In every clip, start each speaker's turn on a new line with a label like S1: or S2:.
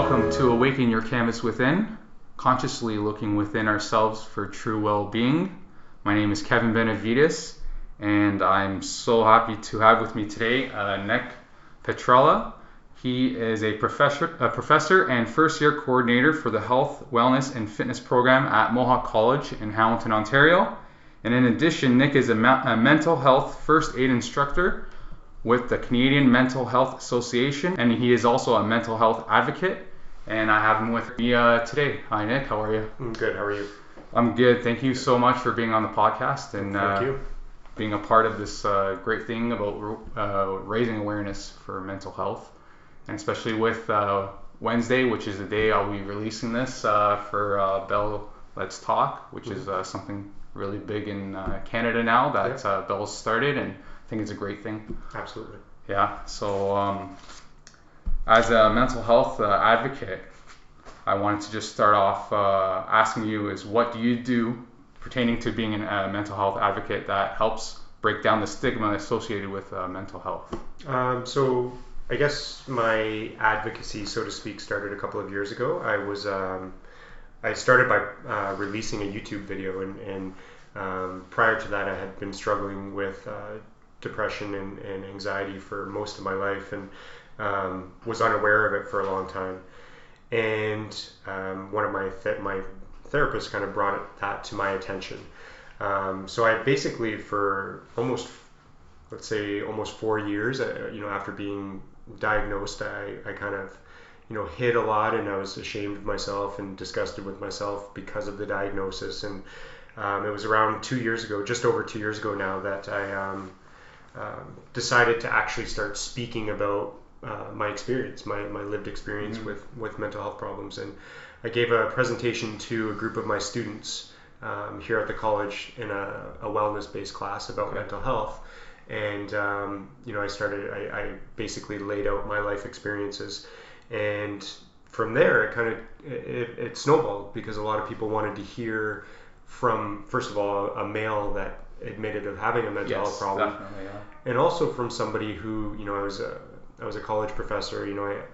S1: Welcome to Awaken Your Canvas Within, consciously looking within ourselves for true well-being. My name is Kevin Benavides, and I'm so happy to have with me today Nick Petrella. He is a professor and first-year coordinator for the Health, Wellness, and Fitness program at Mohawk College in Hamilton, Ontario. And in addition, Nick is a mental health first aid instructor with the Canadian Mental Health Association, and he is also a mental health advocate. And I have him with me today. Hi, Nick. How are you?
S2: I'm good. How are you?
S1: I'm good. Thank you so much for being on the podcast and
S2: Thank you.
S1: Being a part of this great thing about raising awareness for mental health, and especially with Wednesday, which is the day I'll be releasing this for Bell Let's Talk, which is something really big in Canada now that Bell's started, and I think it's a great thing.
S2: Absolutely.
S1: Yeah. So as a mental health advocate, I wanted to just start off asking you is what do you do pertaining to being a mental health advocate that helps break down the stigma associated with mental health?
S2: So I guess my advocacy, so to speak, started a couple of years ago. I started by releasing a YouTube video, and prior to that I had been struggling with depression and anxiety for most of my life, and was unaware of it for a long time. And one of my therapists kind of brought that to my attention. So I basically, for almost 4 years, after being diagnosed, I kind of hid a lot, and I was ashamed of myself and disgusted with myself because of the diagnosis. And it was around 2 years ago, just over 2 years ago now, that I decided to actually start speaking about my experience, my lived experience with mental health problems. And I gave a presentation to a group of my students here at the college in a wellness-based class about mental health. And I basically laid out my life experiences, and from there it snowballed, because a lot of people wanted to hear from, first of all, a male that admitted of having a mental health problem, and also from somebody who, I was a college professor.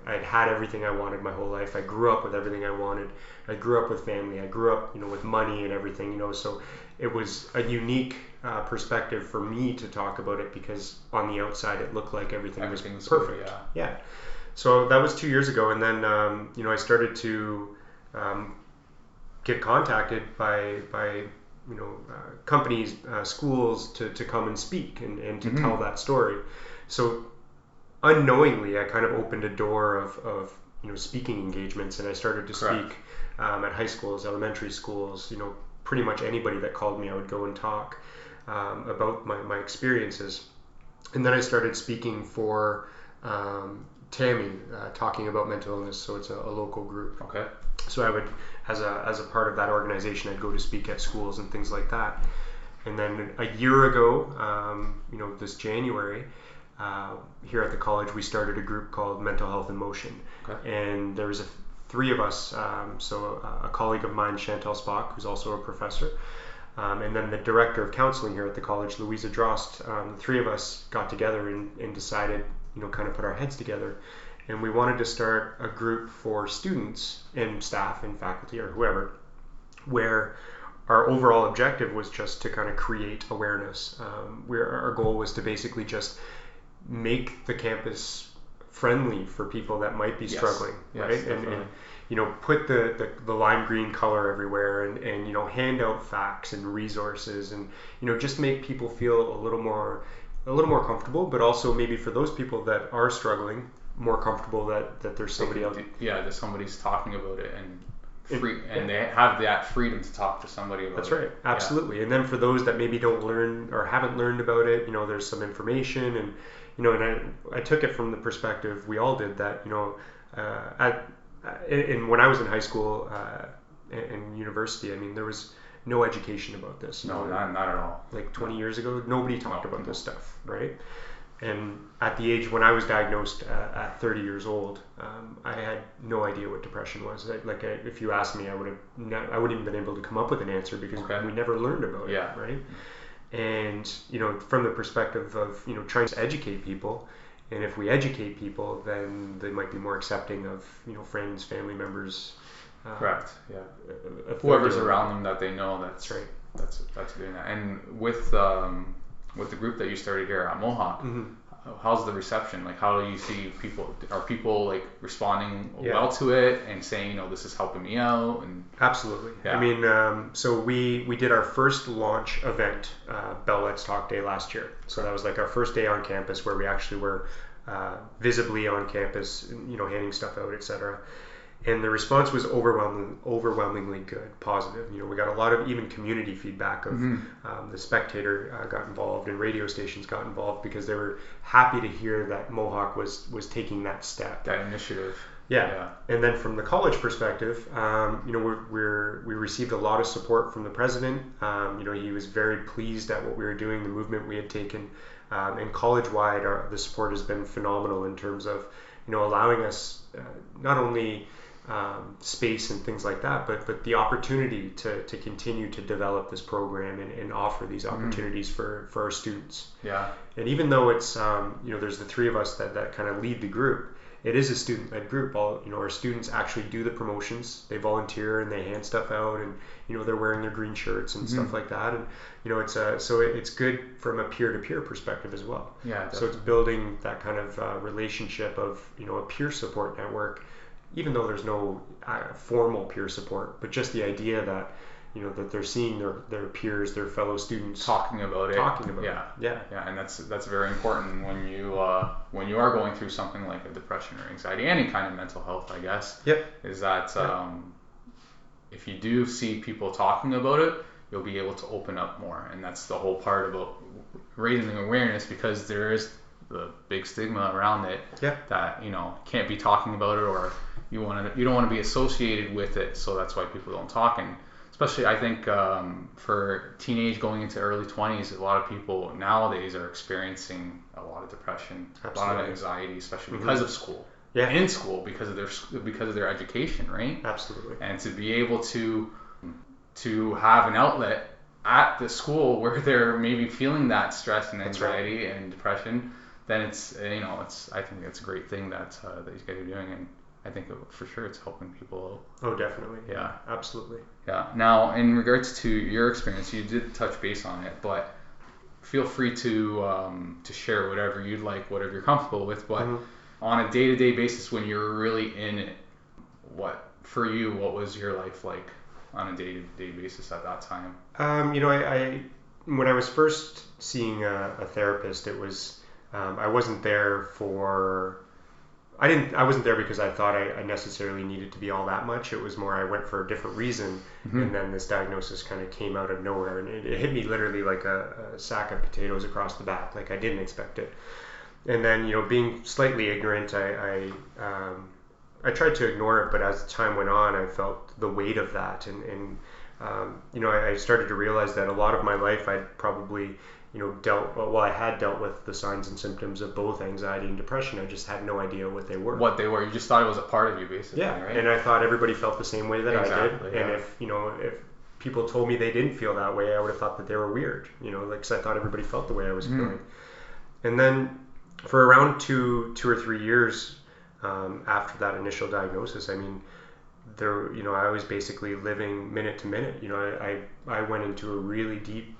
S2: I had everything I wanted my whole life. I grew up with everything I wanted. I grew up with family. I grew up, with money and everything, so it was a unique perspective for me to talk about it, because on the outside it looked like everything was perfect. Yeah. So that was 2 years ago, and then I started to get contacted by companies, schools to come and speak and to tell that story. So unknowingly, I kind of opened a door of speaking engagements, and I started to speak at high schools, elementary schools. Pretty much anybody that called me, I would go and talk about my experiences. And then I started speaking for TAMI, talking about mental illness. So it's a local group.
S1: Okay.
S2: So I would, as a part of that organization, I'd go to speak at schools and things like that. And then a year ago, this January, here at the college, we started a group called Mental Health in Motion. Okay. And there was three of us, a colleague of mine, Chantal Spock, who's also a professor, and then the director of counseling here at the college, Louisa Drost. The three of us got together and decided, kind of put our heads together, and we wanted to start a group for students and staff and faculty or whoever, where our overall objective was just to kind of create awareness. Our goal was to basically just make the campus friendly for people that might be struggling, right? And put the lime green color everywhere, and hand out facts and resources, and just make people feel a little more comfortable, but also maybe for those people that are struggling, more comfortable that there's somebody else.
S1: Yeah, that somebody's talking about it, and they have that freedom to talk to somebody about it.
S2: That's right, absolutely. Yeah. And then for those that maybe don't learn or haven't learned about it, there's some information, and and I took it from the perspective we all did, that when I was in high school and university, there was no education about this.
S1: No, not at all.
S2: Like 20 years ago, nobody talked about this stuff, right? And at the age when I was diagnosed at 30 years old, I had no idea what depression was. If you asked me, I wouldn't even been able to come up with an answer, because we never learned about it, right? And from the perspective of trying to educate people And if we educate people, then they might be more accepting of, friends, family members.
S1: Correct. Yeah. Whoever's around them that they know. That's
S2: right.
S1: That's doing that. And with the group that you started here at Mohawk, how's the reception? Like, how do you see people? Are people like responding well to it and saying, this is helping me out? And
S2: absolutely. Yeah. I mean, so we did our first launch event, Bell Let's Talk Day last year. So that was like our first day on campus where we actually were visibly on campus, handing stuff out, etc. And the response was overwhelmingly good, positive. We got a lot of even community feedback of the Spectator got involved and radio stations got involved because they were happy to hear that Mohawk was taking that step.
S1: That initiative.
S2: Yeah. And then from the college perspective, we received a lot of support from the president. He was very pleased at what we were doing, the movement we had taken. And college-wide, the support has been phenomenal in terms of, allowing us not only space and things like that, but the opportunity to continue to develop this program and offer these opportunities for our students.
S1: Yeah.
S2: And even though it's there's the three of us that kind of lead the group, it is a student-led group. Our students actually do the promotions. They volunteer and they hand stuff out, and they're wearing their green shirts and stuff like that. And it's good from a peer-to-peer perspective as well.
S1: Yeah. Definitely.
S2: So it's building that kind of relationship of a peer support network, even though there's no formal peer support, but just the idea that that they're seeing their peers, their fellow students
S1: talking about it.
S2: Yeah,
S1: and that's very important when you are going through something like a depression or anxiety, any kind of mental health, I guess.
S2: Yep.
S1: Is that if you do see people talking about it, you'll be able to open up more, and that's the whole part about raising awareness, because there is the big stigma around it.
S2: Yeah.
S1: That can't be talking about it, or you don't want to be associated with it, so that's why people don't talk. And especially, I think, for teenage going into early 20s, a lot of people nowadays are experiencing a lot of depression,
S2: Absolutely.
S1: a lot of anxiety, especially because of school.
S2: Yeah.
S1: In school, because of their education, right?
S2: Absolutely.
S1: And to be able to have an outlet at the school where they're maybe feeling that stress and anxiety and depression, then it's I think it's a great thing that you guys are doing, and I think for sure it's helping people out.
S2: Oh, definitely.
S1: Yeah.
S2: Absolutely.
S1: Yeah. Now, in regards to your experience, you did touch base on it, but feel free to share whatever you'd like, whatever you're comfortable with. But on a day-to-day basis, when you're really in it, what was your life like on a day-to-day basis at that time?
S2: I when I was first seeing a therapist, it was I wasn't there because I thought I necessarily needed to be all that much. It was more I went for a different reason, and then this diagnosis kind of came out of nowhere, and it hit me literally like a sack of potatoes across the back. Like, I didn't expect it. And then, being slightly ignorant, I tried to ignore it, but as time went on, I felt the weight of that, and I started to realize that a lot of my life I'd probably I had dealt with the signs and symptoms of both anxiety and depression. I just had no idea what they were.
S1: You just thought it was a part of you, basically.
S2: Yeah,
S1: right?
S2: And I thought everybody felt the same way that I did.
S1: Yeah.
S2: And if people told me they didn't feel that way, I would have thought that they were weird. Because I thought everybody felt the way I was feeling. And then for around two or 3 years after that initial diagnosis, I mean, I was basically living minute to minute. I went into a really deep,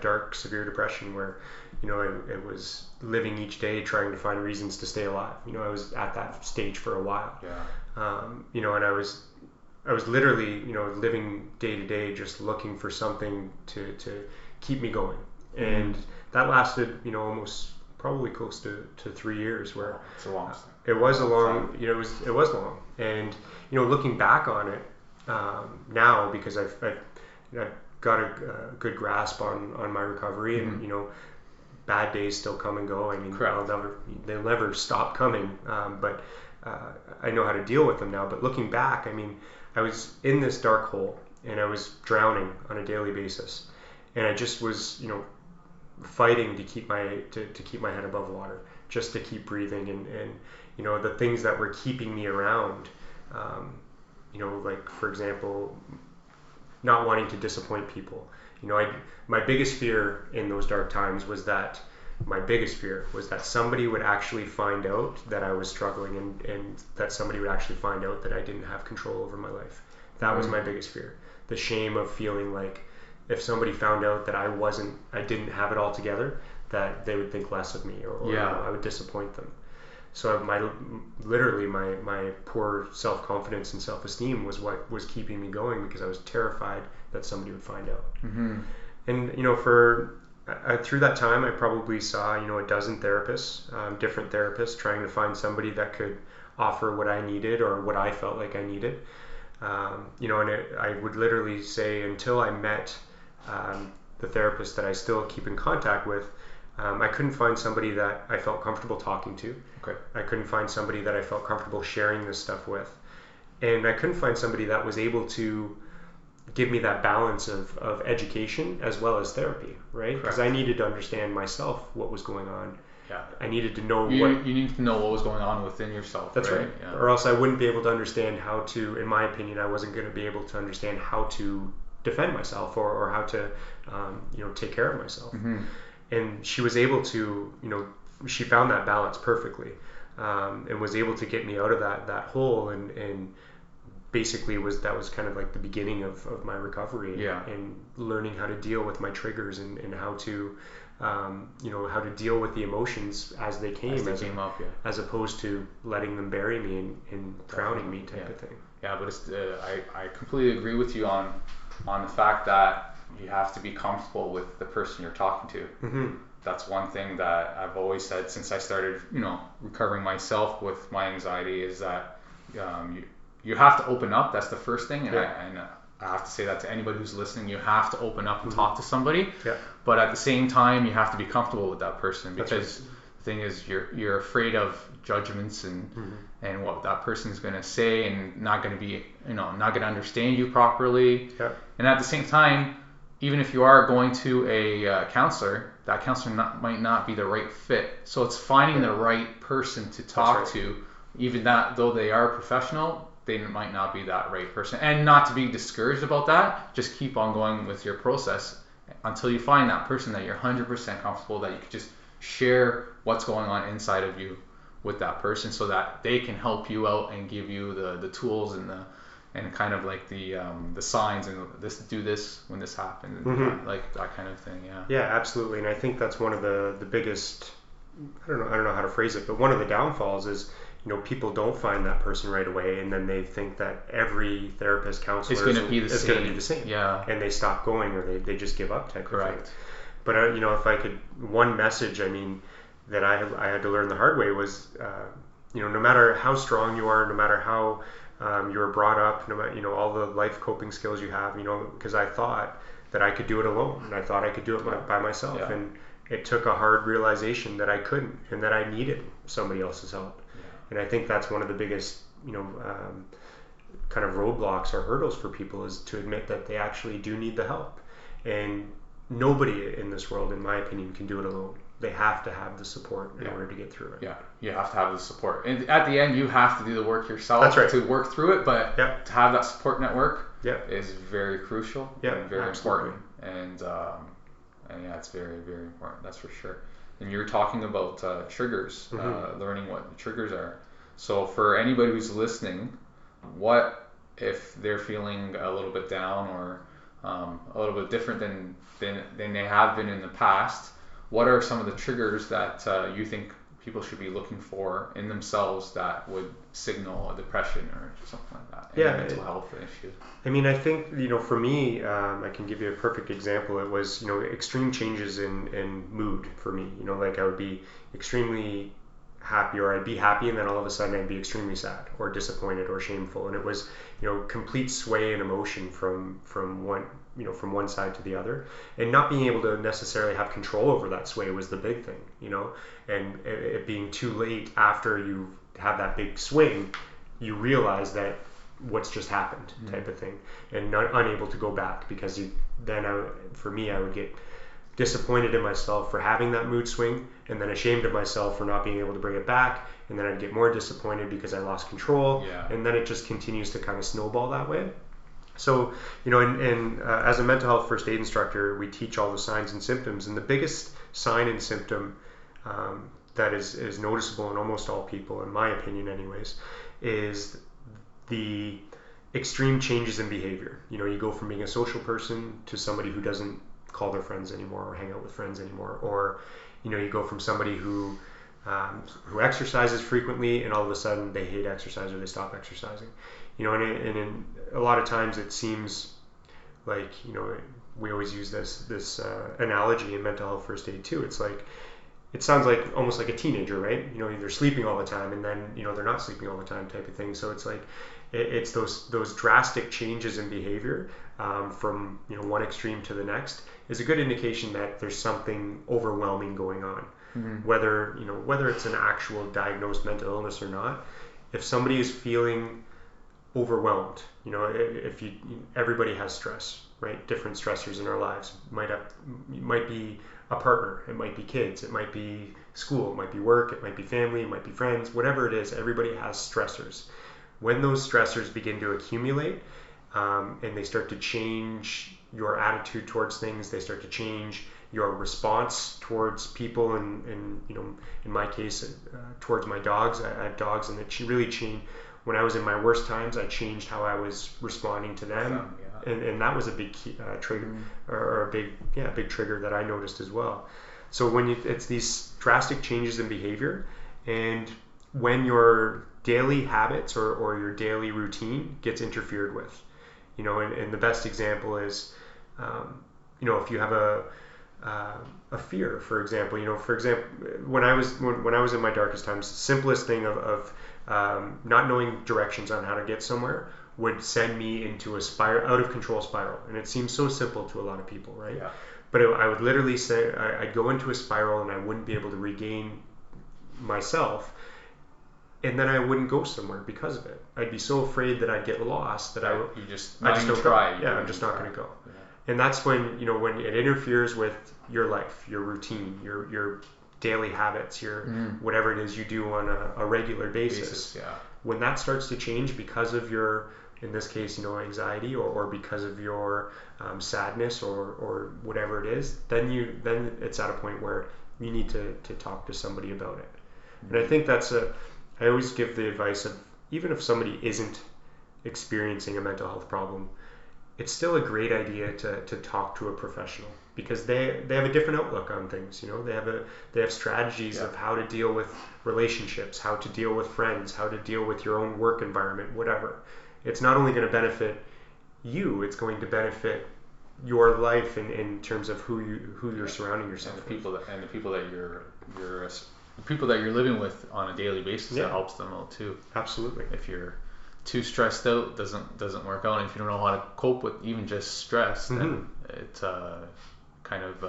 S2: dark, severe depression where, I was living each day trying to find reasons to stay alive. I was at that stage for a while.
S1: Yeah.
S2: And I was literally, living day to day, just looking for something to keep me going. And that lasted, almost probably close to 3 years, where
S1: it's a long.
S2: It was a long, it was long. And, looking back on it now, because I've got a good grasp on my recovery, and bad days still come and go. I mean, they'll never stop coming. But I know how to deal with them now. But looking back, I mean, I was in this dark hole, and I was drowning on a daily basis, and I just was, fighting to keep my head above water, just to keep breathing, and the things that were keeping me around, like, for example, not wanting to disappoint people. My biggest fear in those dark times was that my biggest fear was that somebody would actually find out that I was struggling, and that somebody would actually find out that I didn't have control over my life. That was my biggest fear. The shame of feeling like if somebody found out that I didn't have it all together, that they would think less of me, or I would disappoint them. So literally my poor self-confidence and self-esteem was what was keeping me going, because I was terrified that somebody would find out. And through that time, I probably saw a dozen therapists, different therapists, trying to find somebody that could offer what I needed or what I felt like I needed. I would literally say, until I met the therapist that I still keep in contact with, I couldn't find somebody that I felt comfortable talking to.
S1: Okay.
S2: I couldn't find somebody that I felt comfortable sharing this stuff with. And I couldn't find somebody that was able to give me that balance of education as well as therapy, right? Because I needed to understand myself what was going on.
S1: Yeah.
S2: I needed to know
S1: you need to know what was going on within yourself.
S2: That's right. Yeah. Or else I wouldn't be able to understand how to, in my opinion, I wasn't going to be able to understand how to defend myself or how to, take care of myself. And she was able to, she found that balance perfectly, and was able to get me out of that hole, and basically that was kind of like the beginning of my recovery, and learning how to deal with my triggers, and how to how to deal with the emotions as they came, as opposed to letting them bury me and drowning me type of thing.
S1: Yeah, but I completely agree with you on the fact that you have to be comfortable with the person you're talking to. That's one thing that I've always said since I started, recovering myself with my anxiety, is that you have to open up. That's the first thing, and I have to say that to anybody who's listening. You have to open up and talk to somebody. But at the same time, you have to be comfortable with that person, because the thing is, you're afraid of judgments and what that person is going to say, and not going to be, not going to understand you properly. And at the same time, even if you are going to a counselor, that counselor might not be the right fit. So it's finding the right person to talk to, even that though they are professional, they might not be that right person. And not to be discouraged about that, just keep on going with your process until you find that person that you're 100% comfortable, that you can just share what's going on inside of you with that person, so that they can help you out and give you the tools and kind of like the signs, and do this when this happens, like that kind of thing.
S2: Yeah, absolutely. And I think that's one of the biggest, I don't know how to phrase it, but one of the downfalls is, people don't find that person right away, and then they think that every therapist, counselor is going to be the same. And they stop going, or they just give up type of thing. But if I could, one message, that I had to learn the hard way was, no matter how strong you are, no matter how you were brought up, no matter all the life coping skills you have, because I thought that I could do it alone, and I thought I could do it by myself, and it took a hard realization that I couldn't, and that I needed somebody else's help. And I think that's one of the biggest, kind of roadblocks or hurdles for people, is to admit that they actually do need the help. And nobody in this world, in my opinion, can do it alone. They have to have the support in order to get through it.
S1: Yeah, you have to have the support. And at the end, you have to do the work yourself to work through it. But to have that support network is very crucial and very important. And it's very, very important. That's for sure. And you're talking about triggers, learning what the triggers are. So for anybody who's listening, what if they're feeling a little bit down, or a little bit different than they have been in the past? What are some of the triggers that you think people should be looking for in themselves that would signal a depression or something like that? Mental health issues.
S2: I think, for me, I can give you a perfect example. It was, extreme changes in mood for me. Like I would be extremely happy, or I'd be happy, and then all of a sudden I'd be extremely sad or disappointed or shameful. And it was, complete sway in emotion from one side to the other, and not being able to necessarily have control over that sway was the big thing, and it being too late after you have that big swing, you realize that what's just happened type of thing, and unable to go back, because for me, I would get disappointed in myself for having that mood swing, and then ashamed of myself for not being able to bring it back, and then I'd get more disappointed because I lost control, and then it just continues to kind of snowball that way. So, as a mental health first aid instructor, we teach all the signs and symptoms, and the biggest sign and symptom that is noticeable in almost all people, in my opinion anyways, is the extreme changes in behavior. You go from being a social person to somebody who doesn't call their friends anymore or hang out with friends anymore, or you go from somebody who exercises frequently and all of a sudden they hate exercise or they stop exercising. And in a lot of times it seems like, we always use this analogy in mental health first aid too. It's like, it sounds like almost like a teenager, right? They're sleeping all the time and then they're not sleeping all the time type of thing. So it's like it's those drastic changes in behavior from one extreme to the next is a good indication that there's something overwhelming going on. Mm-hmm. Whether it's an actual diagnosed mental illness or not, if somebody is feeling overwhelmed, everybody has stress, right? Different stressors in our lives might be a partner, it might be kids, it might be school, it might be work, it might be family, it might be friends, whatever it is, everybody has stressors. When those stressors begin to accumulate and they start to change your attitude towards things, they start to change your response towards people, and in my case, towards my dogs. I have dogs, and it really changed. When I was in my worst times, I changed how I was responding to them, and that was a big trigger, or a big trigger that I noticed as well. So it's these drastic changes in behavior, and when your daily habits or your daily routine gets interfered with, and the best example is, if you have a fear, for example, when I was in my darkest times, the simplest thing of not knowing directions on how to get somewhere would send me into a out of control spiral. And it seems so simple to a lot of people, right? Yeah. But I would literally say I'd go into a spiral and I wouldn't be able to regain myself. And then I wouldn't go somewhere because of it. I'd be so afraid that I'd get lost that I'm just not going to go. Yeah. And that's when, when it interferes with your life, your routine, your daily habits, your whatever it is you do on a regular basis. When that starts to change because of your, in this case, anxiety, or because of your sadness or whatever it is, then it's at a point where you need to talk to somebody about it. And I think I always give the advice of, even if somebody isn't experiencing a mental health problem, it's still a great idea to talk to a professional, because they have a different outlook on things. They have strategies of how to deal with relationships, how to deal with friends, how to deal with your own work environment, whatever. It's not only going to benefit you, it's going to benefit your life in terms of who you're surrounding yourself with.
S1: The people that you're living with on a daily basis, that helps them out too.
S2: Absolutely.
S1: If you're too stressed out, doesn't work out. And if you don't know how to cope with even just stress, then it kind of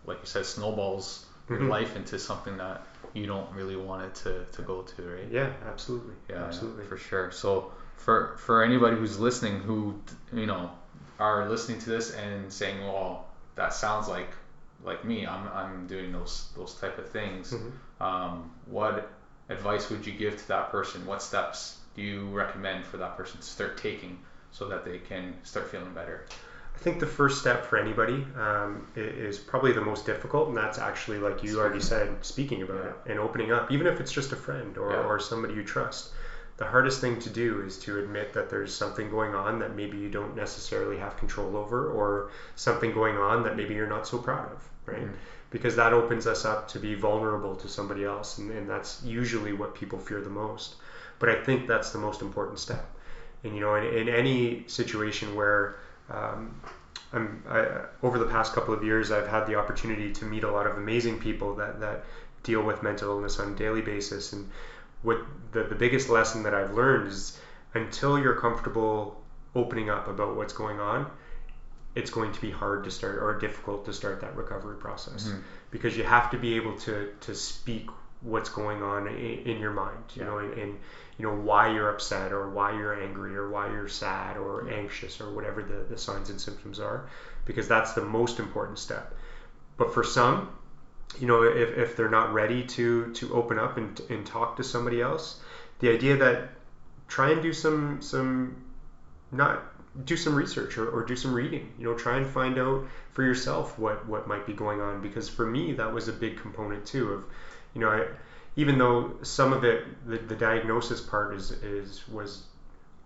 S1: like you said, snowballs your life into something that you don't really want it to go to, right?
S2: Yeah, absolutely. Absolutely.
S1: For sure. So for anybody who's listening, who are listening to this and saying, well, that sounds like me, I'm doing those type of things. What advice would you give to that person? What steps do you recommend for that person to start taking so that they can start feeling better?
S2: I think the first step for anybody is probably the most difficult, and that's actually, like you already said, speaking about it and opening up, even if it's just a friend or somebody you trust. The hardest thing to do is to admit that there's something going on that maybe you don't necessarily have control over, or something going on that maybe you're not so proud of, right? Because that opens us up to be vulnerable to somebody else, and that's usually what people fear the most. But I think that's the most important step. And in any situation where over the past couple of years, I've had the opportunity to meet a lot of amazing people that deal with mental illness on a daily basis. And what the biggest lesson that I've learned is, until you're comfortable opening up about what's going on, it's going to be hard to start, or difficult to start, that recovery process. Because you have to be able to speak what's going on in your mind, and why you're upset, or why you're angry, or why you're sad or anxious, or whatever the signs and symptoms are, because that's the most important step. But for some, if they're not ready to open up and talk to somebody else, the idea that try and do some not do some research or do some reading. Try and find out for yourself what might be going on, because for me that was a big component too of, even though some of it, the diagnosis part was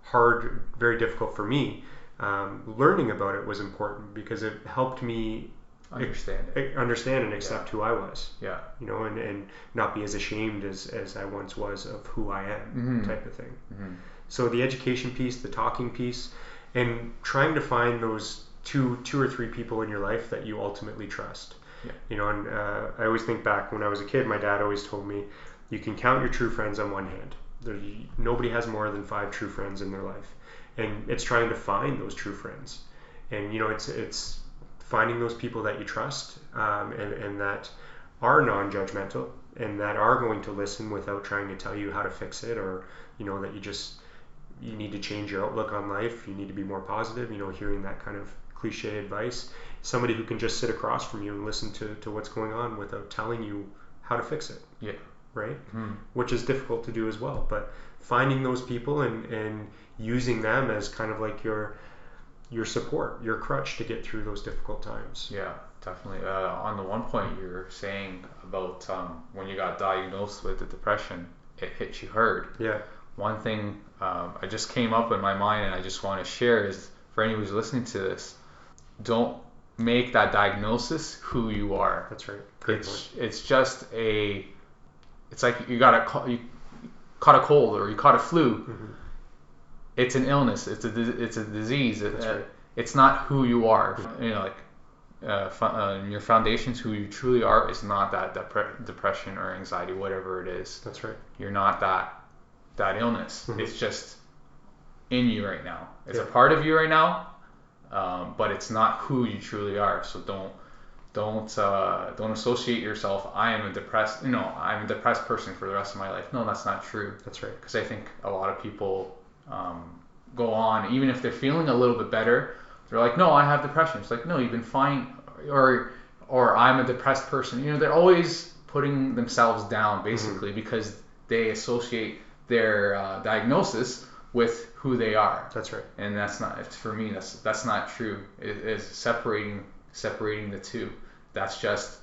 S2: hard, very difficult for me, learning about it was important because it helped me understand and accept who I was.
S1: Yeah.
S2: And not be as ashamed as I once was of who I am, type of thing. So the education piece, the talking piece, and trying to find those two or three people in your life that you ultimately trust.
S1: Yeah.
S2: And I always think back when I was a kid, my dad always told me, you can count your true friends on one hand. Nobody has more than 5 true friends in their life. And it's trying to find those true friends. And, it's finding those people that you trust, and that are non-judgmental and that are going to listen without trying to tell you how to fix it, or, that you need to change your outlook on life. You need to be more positive, hearing that kind of cliche advice. Somebody who can just sit across from you and listen to what's going on without telling you how to fix it.
S1: Yeah.
S2: Right? Which is difficult to do as well. But finding those people and using them as kind of like your support, your crutch to get through those difficult times.
S1: Yeah, definitely. On the one point you're saying about when you got diagnosed with the depression, it hit you hard.
S2: Yeah.
S1: One thing I just came up in my mind and I just want to share is, for anyone who's listening to this, don't make that diagnosis who you are.
S2: That's right. Great point.
S1: It's just it's like you caught a cold or you caught a flu. It's an illness. It's a disease.
S2: That's right.
S1: It's not who you are. Your foundations, who you truly are, is not that depression or anxiety, whatever it is.
S2: That's right.
S1: You're not that illness. It's just in you right now. It's a part of you right now, but it's not who you truly are. So don't associate yourself. I'm a depressed person for the rest of my life. No, that's not true.
S2: That's right.
S1: Because I think a lot of people go on, even if they're feeling a little bit better, they're like, no, I have depression. It's like, no, you've been fine, or I'm a depressed person. They're always putting themselves down, basically, because they associate their diagnosis with who they are.
S2: That's right.
S1: And that's not, for me, that's not true. It is separating the two. That's just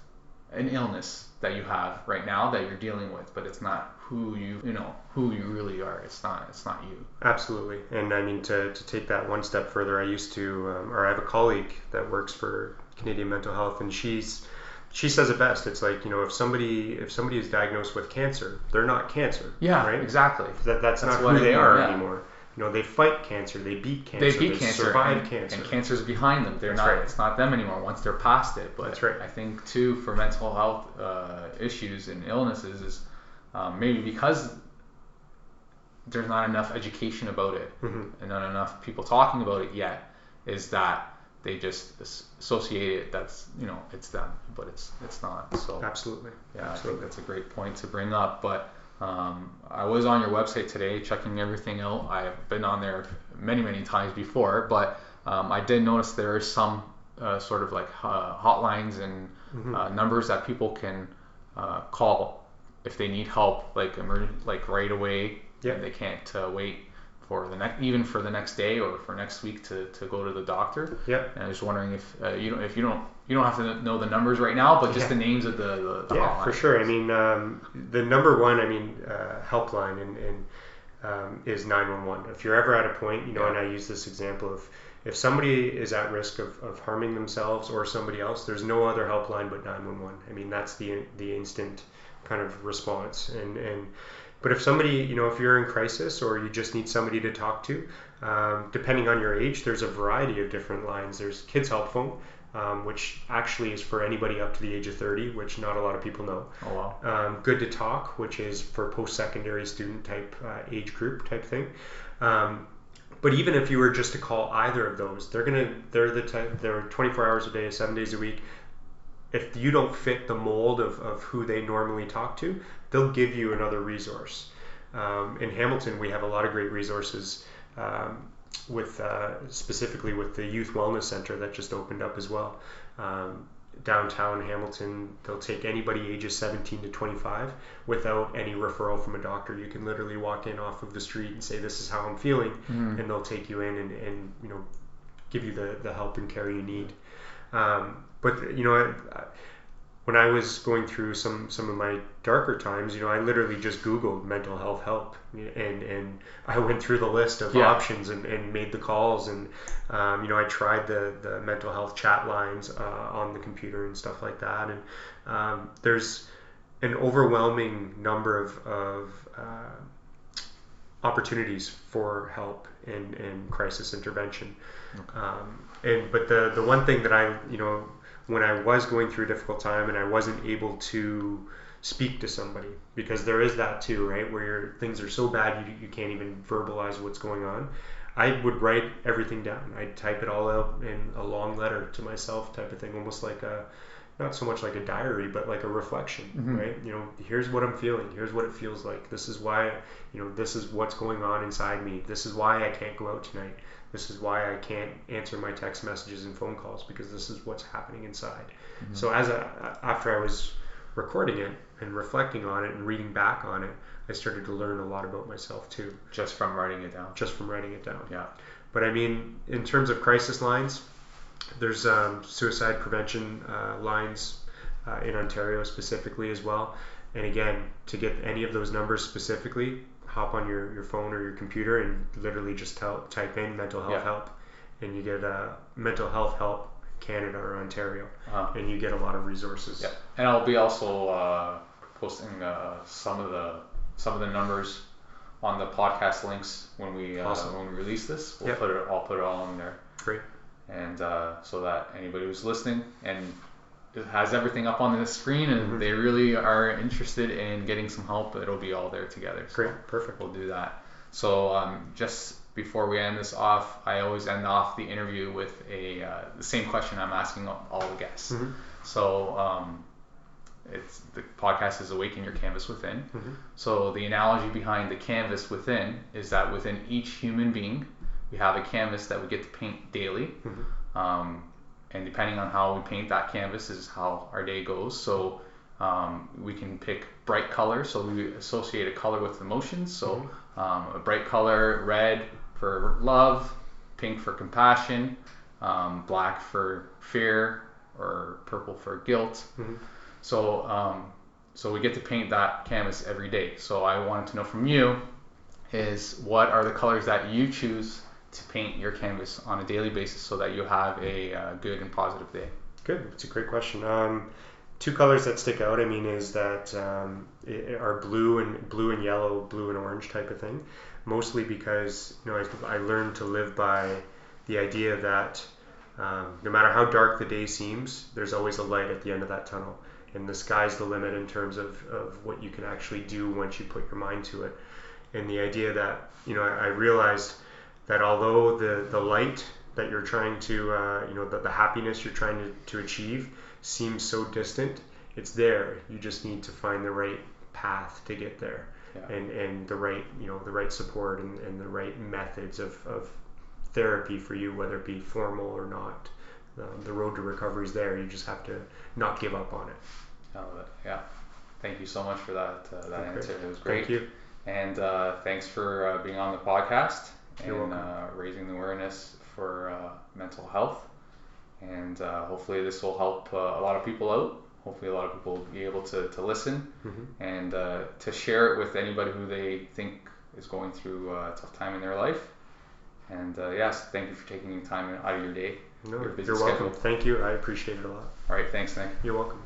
S1: an illness that you have right now that you're dealing with, but it's not who you really are. It's not you.
S2: Absolutely. And I mean, to take that one step further, I used to, or I have a colleague that works for Canadian Mental Health, and she says it best. It's like, if somebody is diagnosed with cancer, they're not cancer.
S1: Yeah,
S2: right?
S1: Exactly.
S2: That's not who they are anymore. They fight cancer, they beat cancer, they survive cancer.
S1: And cancer's behind them. They're not. Right. It's not them anymore once they're past it. But
S2: that's right. I
S1: think too, for mental health issues and illnesses, is maybe because there's not enough education about it and not enough people talking about it yet, is that they just associate it. That's it's them, but it's not. So
S2: absolutely.
S1: Yeah, I think that's a great point to bring up. But I was on your website today checking everything out. I've been on there many times before, but I did notice there is some sort of like hotlines and numbers that people can call if they need help, like right away.
S2: Yeah.
S1: They can't wait for the next day or for next week to go to the doctor.
S2: Yeah.
S1: And I was wondering if you don't have to know the numbers right now, but just the names of the
S2: yeah, for sure. I mean, the number one, helpline and is 911. If you're ever at a point, and I use this example of, if somebody is at risk of harming themselves or somebody else, there's no other helpline but 911. I mean, that's the instant kind of response. But if somebody, if you're in crisis or you just need somebody to talk to, depending on your age, there's a variety of different lines. There's Kids Help Phone, which actually is for anybody up to the age of 30, which not a lot of people know.
S1: Oh, wow.
S2: Good to Talk, which is for post-secondary student type age group type thing. But even if you were just to call either of those, they're 24 hours a day, 7 days a week. If you don't fit the mold of who they normally talk to, they'll give you another resource. In Hamilton, we have a lot of great resources with specifically with the Youth Wellness Center that just opened up as well. downtown Hamilton, they'll take anybody ages 17 to 25 without any referral from a doctor. You can literally walk in off of the street and say, this is how I'm feeling, and they'll take you in and give you the help and care you need. But when I was going through some of my darker times, I literally just Googled mental health help, and I went through the list of options and made the calls, and I tried the mental health chat lines on the computer and stuff like that, and there's an overwhelming number of opportunities for help and crisis intervention. But the one thing that I when I was going through a difficult time and I wasn't able to speak to somebody, because there is that too, right, where things are so bad you can't even verbalize what's going on, I would write everything down. I'd type it all out in a long letter to myself type of thing, almost like not so much like a diary, but like a reflection, right? Here's what I'm feeling. Here's what it feels like. This is why, this is what's going on inside me. This is why I can't go out tonight. This is why I can't answer my text messages and phone calls, because this is what's happening inside. So after I was recording it and reflecting on it and reading back on it, I started to learn a lot about myself too.
S1: Just from writing it down.
S2: Yeah. But I mean, in terms of crisis lines, there's suicide prevention lines in Ontario specifically as well. And again, to get any of those numbers specifically, hop on your phone or your computer and literally just type in mental health help, and you get mental health help Canada or Ontario, and you get a lot of resources.
S1: Yeah, and I'll be also posting some of the numbers on the podcast links when we release this. I'll put it all in there.
S2: Great.
S1: And so that anybody who's listening and it has everything up on the screen and they really are interested in getting some help, it'll be all there together. So
S2: great, perfect.
S1: We'll do that. So just before we end this off, I always end off the interview with the same question I'm asking all the guests. So the podcast is Awaken Your Canvas Within. So the analogy behind the canvas within is that within each human being, we have a canvas that we get to paint daily. And depending on how we paint that canvas is how our day goes. So we can pick bright colors. So we associate a color with emotions. So a bright color, red for love, pink for compassion, black for fear, or purple for guilt. So we get to paint that canvas every day. So I wanted to know from you is what are the colors that you choose to paint your canvas on a daily basis so that you have a good and positive day?
S2: Good. It's a great question. Two colors that stick out, is that are blue and yellow, blue and orange type of thing. Mostly because I learned to live by the idea that no matter how dark the day seems, there's always a light at the end of that tunnel, and the sky's the limit in terms of what you can actually do once you put your mind to it. And the idea that I realized that although the light that you're trying to, the happiness you're trying to achieve seems so distant, it's there. You just need to find the right path to get there, and the right support and the right methods of therapy for you, whether it be formal or not. The road to recovery is there. You just have to not give up on it.
S1: I love it. Yeah. Thank you so much for that answer. It was great.
S2: Thank you.
S1: And thanks for being on the podcast.
S2: You're
S1: and
S2: welcome.
S1: Raising the awareness for mental health. And hopefully this will help a lot of people out. Hopefully a lot of people will be able to listen and to share it with anybody who they think is going through a tough time in their life. And yes, thank you for taking time out of your day.
S2: No,
S1: your busy
S2: you're welcome.
S1: schedule.
S2: Thank you. I appreciate it a lot.
S1: All right, thanks, Nick.
S2: You're welcome.